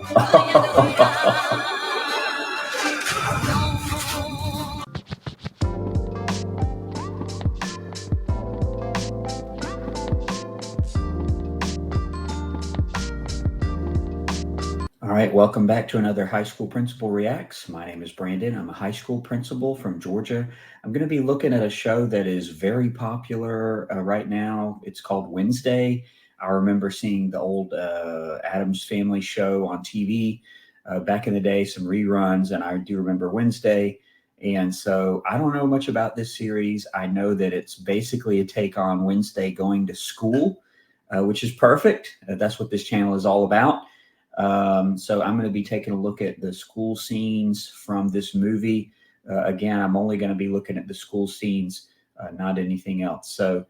All right, welcome back to another High School Principal Reacts. My name is Brandon. I'm a high school principal from Georgia. I'm going to be looking at a show that is very popular right now. It's called Wednesday. I remember seeing the old Addams Family show on TV back in the day, some reruns, and I do remember Wednesday. And so I don't know much about this series. I know that it's basically a take on Wednesday going to school, which is perfect. That's what this channel is all about. So I'm going to be taking a look at the school scenes from this movie. Again, I'm only going to be looking at the school scenes, not anything else. So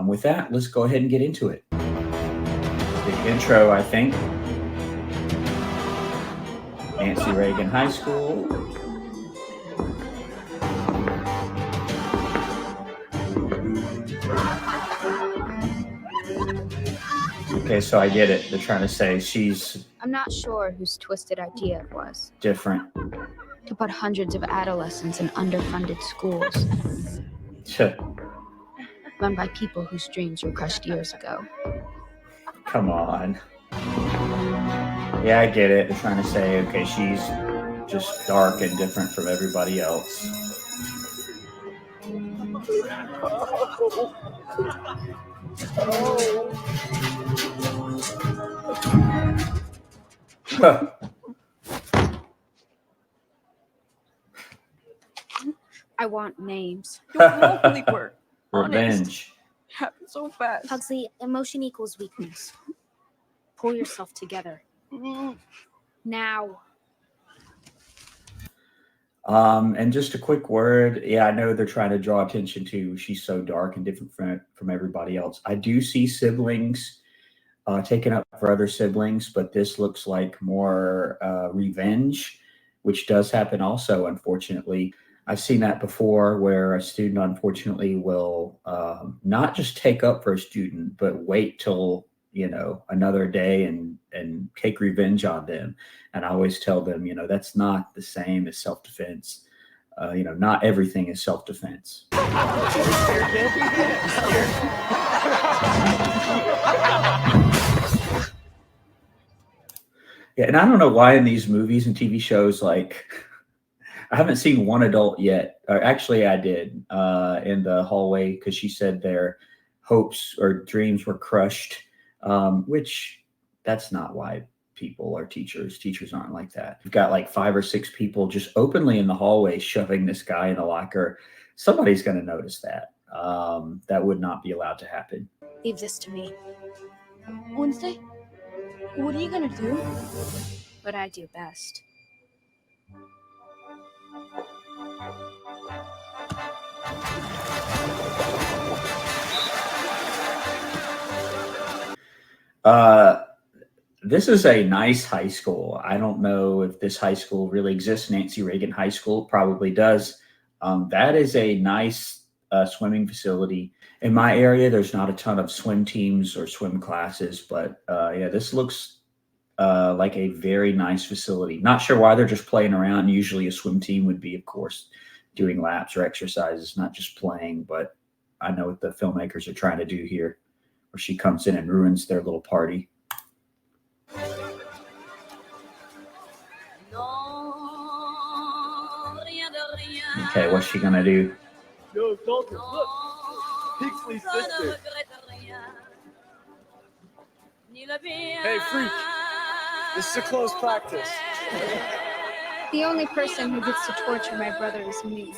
with that, let's go ahead and get into it. The intro, I think. Nancy Reagan High School. Okay, so I get it. They're trying to say she's... I'm not sure whose twisted idea it was. different. To put hundreds of adolescents in underfunded schools. Run by people whose dreams were crushed years ago. Come on. Yeah, I get it. They're trying to say, okay, she's just dark and different from everybody else. I want names. Revenge. Happened so fast. Pugsley, emotion equals weakness. Pull yourself together. Now. And just a quick word. Yeah, I know they're trying to draw attention to she's so dark and different from everybody else. I do see siblings taken up for other siblings, but this looks like more revenge, which does happen also, unfortunately. I've seen that before where a student, unfortunately, will not just take up for a student, but wait till, another day and take revenge on them. And I always tell them, that's not the same as self-defense. Not everything is self-defense. Yeah, and I don't know why in these movies and TV shows, like, I haven't seen one adult yet. Or actually, I did in the hallway because she said their hopes or dreams were crushed, which that's not why people are teachers. Teachers aren't like that. You've got like 5 or 6 people just openly in the hallway shoving this guy in a locker. Somebody's going to notice that. That would not be allowed to happen. Leave this to me. Wednesday? What are you gonna do? What I do best. This is a nice high school. I don't know if this high school really exists. Nancy Reagan High School probably does. That is a nice swimming facility. In my area, there's not a ton of swim teams or swim classes, but yeah, this looks like a very nice facility. Not sure why they're just playing around. Usually a swim team would be, of course, doing laps or exercises, not just playing, but I know what the filmmakers are trying to do here, where she comes in and ruins their little party. Okay, what's she gonna do? Yo, Dalton, look. Pixley's sister. Hey, freak. This is a close practice. The only person who gets to torture my brother is me.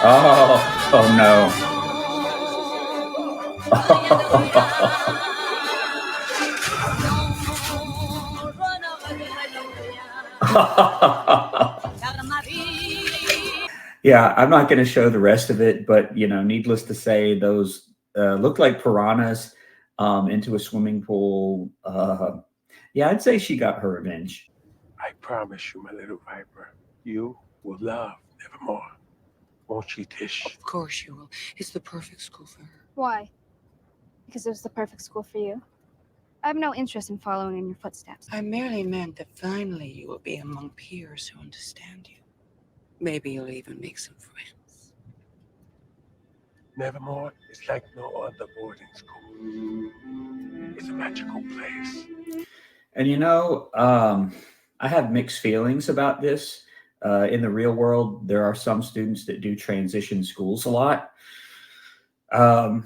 Oh no. Yeah, I'm not going to show the rest of it, but needless to say, those look like piranhas into a swimming pool. Yeah, I'd say she got her revenge. I promise you, my little viper, you will love Nevermore. Won't you, Tish? Of course you will. It's the perfect school for her. Why? Because it was the perfect school for you? I have no interest in following in your footsteps. I merely meant that finally you will be among peers who understand you. Maybe you'll even make some friends. Nevermore is like no other boarding school. It's a magical place. And I have mixed feelings about this. In the real world, there are some students that do transition schools a lot. Um,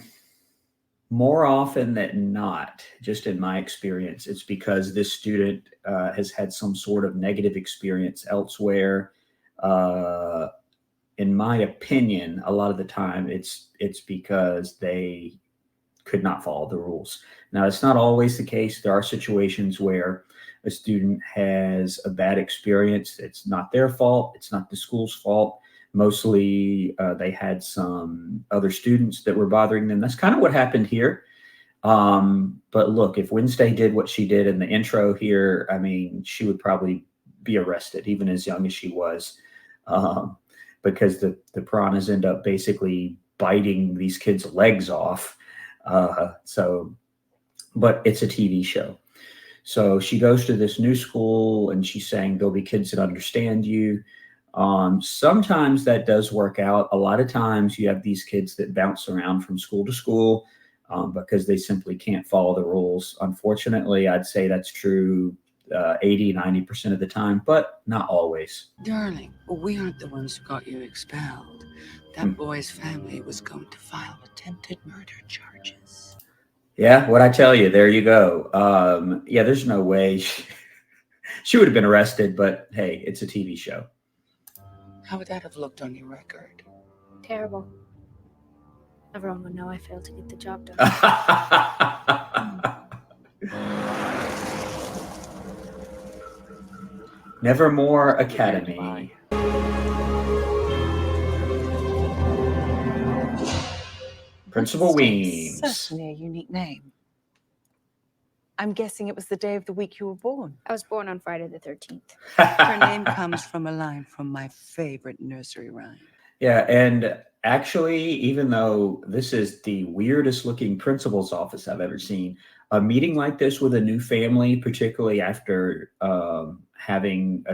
More often than not, just in my experience, it's because this student has had some sort of negative experience elsewhere. Uh, in my opinion, a lot of the time, it's because they could not follow the rules. Now, it's not always the case. There are situations where a student has a bad experience. It's not their fault. It's not the school's fault. Mostly, they had some other students that were bothering them. That's kind of what happened here. But look, if Wednesday did what she did in the intro here, I mean, she would probably be arrested, even as young as she was, um, because the piranhas end up basically biting these kids' legs off. But it's a TV show. So she goes to this new school and she's saying there'll be kids that understand you. Sometimes that does work out. A lot of times you have these kids that bounce around from school to school because they simply can't follow the rules. Unfortunately, I'd say that's true 80, 90% of the time, but not always. Darling, we aren't the ones who got you expelled. That boy's family was going to file attempted murder charges. Yeah, what I tell you, there you go. Yeah, there's no way she would have been arrested, but hey, it's a TV show. How would that have looked on your record? Terrible. Everyone would know I failed to get the job done. Nevermore Academy. Principal Weems. Certainly a unique name. I'm guessing it was the day of the week you were born. I was born on Friday the 13th. Her name comes from a line from my favorite nursery rhyme. Yeah, and actually, even though this is the weirdest looking principal's office I've ever seen, a meeting like this with a new family, particularly after having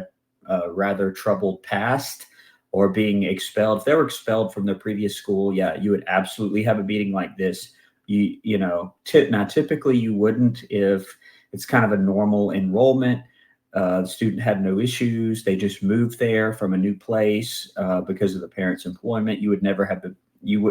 a rather troubled past or being expelled, if they were expelled from their previous school, yeah, you would absolutely have a meeting like this. Now typically you wouldn't if it's kind of a normal enrollment. The student had no issues. They just moved there from a new place because of the parents' employment. You wouldn't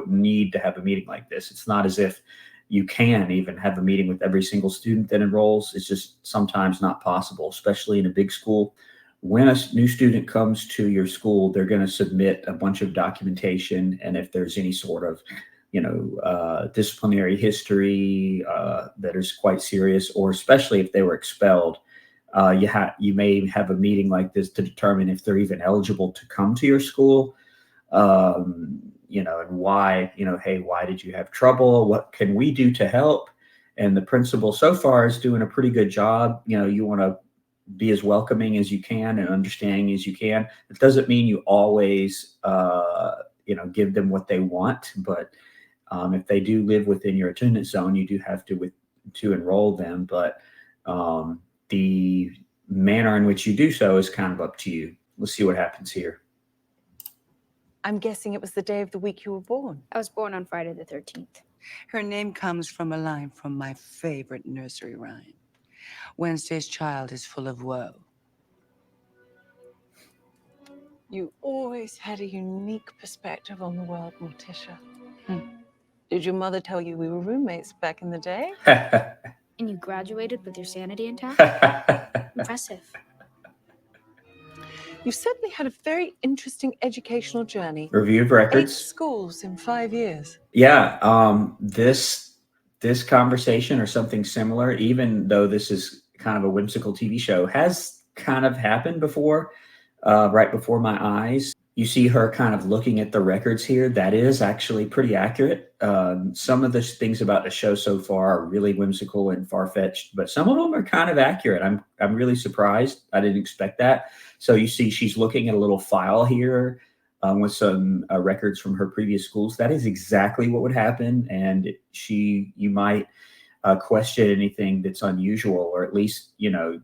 need to have a meeting like this. It's not as if you can even have a meeting with every single student that enrolls. It's just sometimes not possible, especially in a big school. When a new student comes to your school, they're going to submit a bunch of documentation. And if there's any sort of disciplinary history that is quite serious, or especially if they were expelled, you may have a meeting like this to determine if they're even eligible to come to your school, and why, hey, why did you have trouble? What can we do to help? And the principal so far is doing a pretty good job. You want to be as welcoming as you can and understanding as you can. It doesn't mean you always, give them what they want, but if they do live within your attendance zone, you do have to enroll them. But the manner in which you do so is kind of up to you. Let's see what happens here. I'm guessing it was the day of the week you were born. I was born on Friday the 13th. Her name comes from a line from my favorite nursery rhyme. Wednesday's child is full of woe. You always had a unique perspective on the world, Morticia. Did your mother tell you we were roommates back in the day? And you graduated with your sanity intact? Impressive. You've certainly had a very interesting educational journey. Review of 8 records. schools in 5 years. Yeah, this conversation or something similar, even though this is kind of a whimsical TV show, has kind of happened before, right before my eyes. You see her kind of looking at the records here. That is actually pretty accurate. Some of the things about the show so far are really whimsical and far-fetched, but some of them are kind of accurate. I'm really surprised. I didn't expect that. So you see she's looking at a little file here with some records from her previous schools. That is exactly what would happen. And you might question anything that's unusual, or at least, even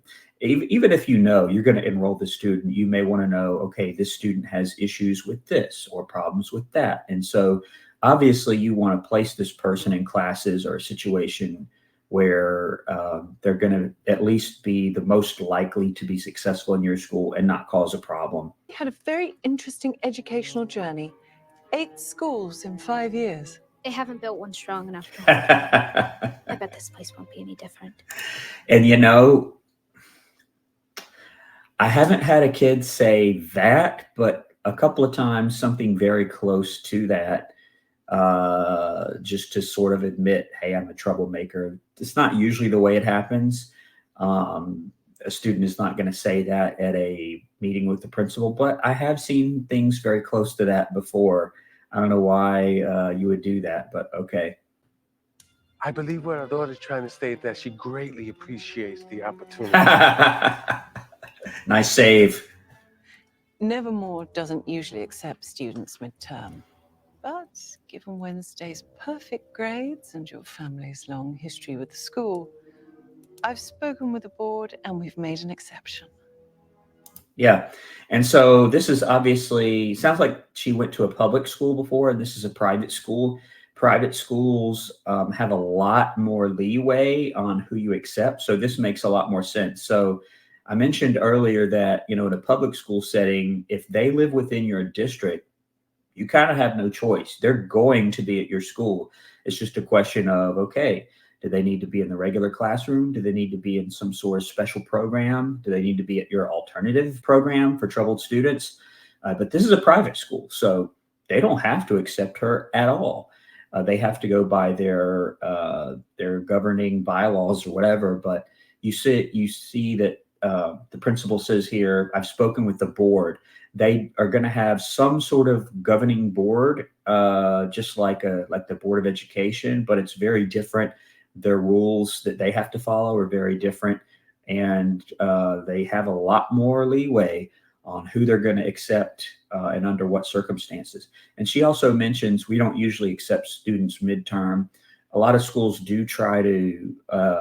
if you're going to enroll the student, you may want to know, okay, this student has issues with this or problems with that. And so obviously you want to place this person in classes or a situation where they're going to at least be the most likely to be successful in your school and not cause a problem. We had a very interesting educational journey. 8 schools in 5 years. They haven't built one strong enough to hold. I bet this place won't be any different. And I haven't had a kid say that, but a couple of times something very close to that, just to sort of admit, hey, I'm a troublemaker. It's not usually the way it happens. A student is not going to say that at a meeting with the principal, but I have seen things very close to that before. I don't know why you would do that, but okay. I believe what our daughter's trying to state that she greatly appreciates the opportunity. Nice save. Nevermore doesn't usually accept students midterm. But given Wednesday's perfect grades and your family's long history with the school, I've spoken with the board and we've made an exception. Yeah. And so this is obviously, sounds like she went to a public school before, and this is a private school. Private schools have a lot more leeway on who you accept. So this makes a lot more sense. So I mentioned earlier that, in a public school setting, if they live within your district, you kind of have no choice. They're going to be at your school. It's just a question of, okay, do they need to be in the regular classroom? Do they need to be in some sort of special program? Do they need to be at your alternative program for troubled students? But this is a private school, so they don't have to accept her at all. They have to go by their governing bylaws or whatever. But you see that the principal says here, I've spoken with the board. They are going to have some sort of governing board, just like the Board of Education, but it's very different. Their rules that they have to follow are very different, and they have a lot more leeway on who they're going to accept and under what circumstances. And she also mentions we don't usually accept students midterm. A lot of schools do try to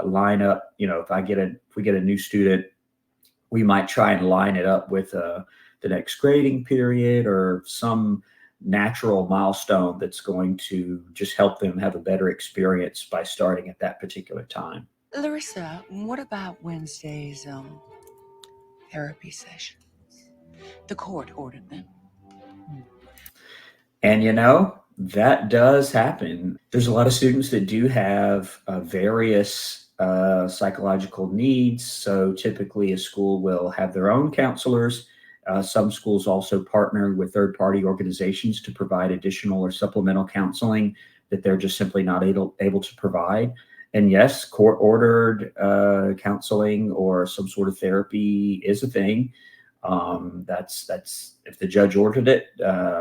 line up. If we get a new student, we might try and line it up with the next grading period or some natural milestone that's going to just help them have a better experience by starting at that particular time. Larissa, what about Wednesday's therapy sessions? The court ordered them. And that does happen. There's a lot of students that do have various psychological needs. So typically a school will have their own counselors. Some schools also partner with third-party organizations to provide additional or supplemental counseling that they're just simply not able to provide. And yes, court-ordered counseling or some sort of therapy is a thing. That's if the judge ordered it,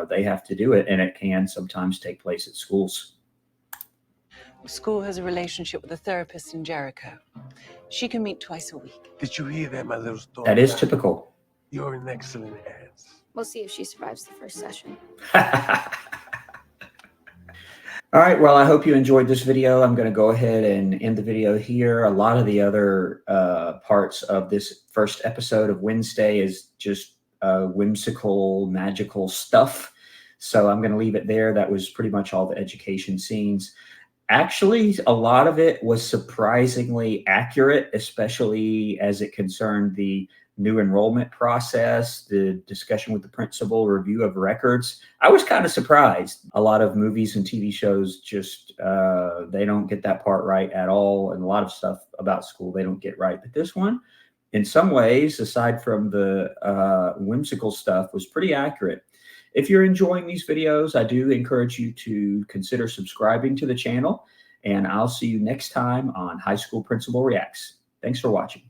they have to do it, and it can sometimes take place at schools. The school has a relationship with a therapist in Jericho. She can meet twice a week. Did you hear that, my little daughter? That is typical. You're in excellent hands. We'll see if she survives the first session. All right. Well, I hope you enjoyed this video. I'm going to go ahead and end the video here. A lot of the other parts of this first episode of Wednesday is just whimsical, magical stuff. So I'm going to leave it there. That was pretty much all the education scenes. Actually, a lot of it was surprisingly accurate, especially as it concerned the new enrollment process, the discussion with the principal, review of records. I was kind of surprised. A lot of movies and TV shows just, they don't get that part right at all. And a lot of stuff about school they don't get right. But this one, in some ways, aside from the whimsical stuff, was pretty accurate. If you're enjoying these videos, I do encourage you to consider subscribing to the channel. And I'll see you next time on High School Principal Reacts. Thanks for watching.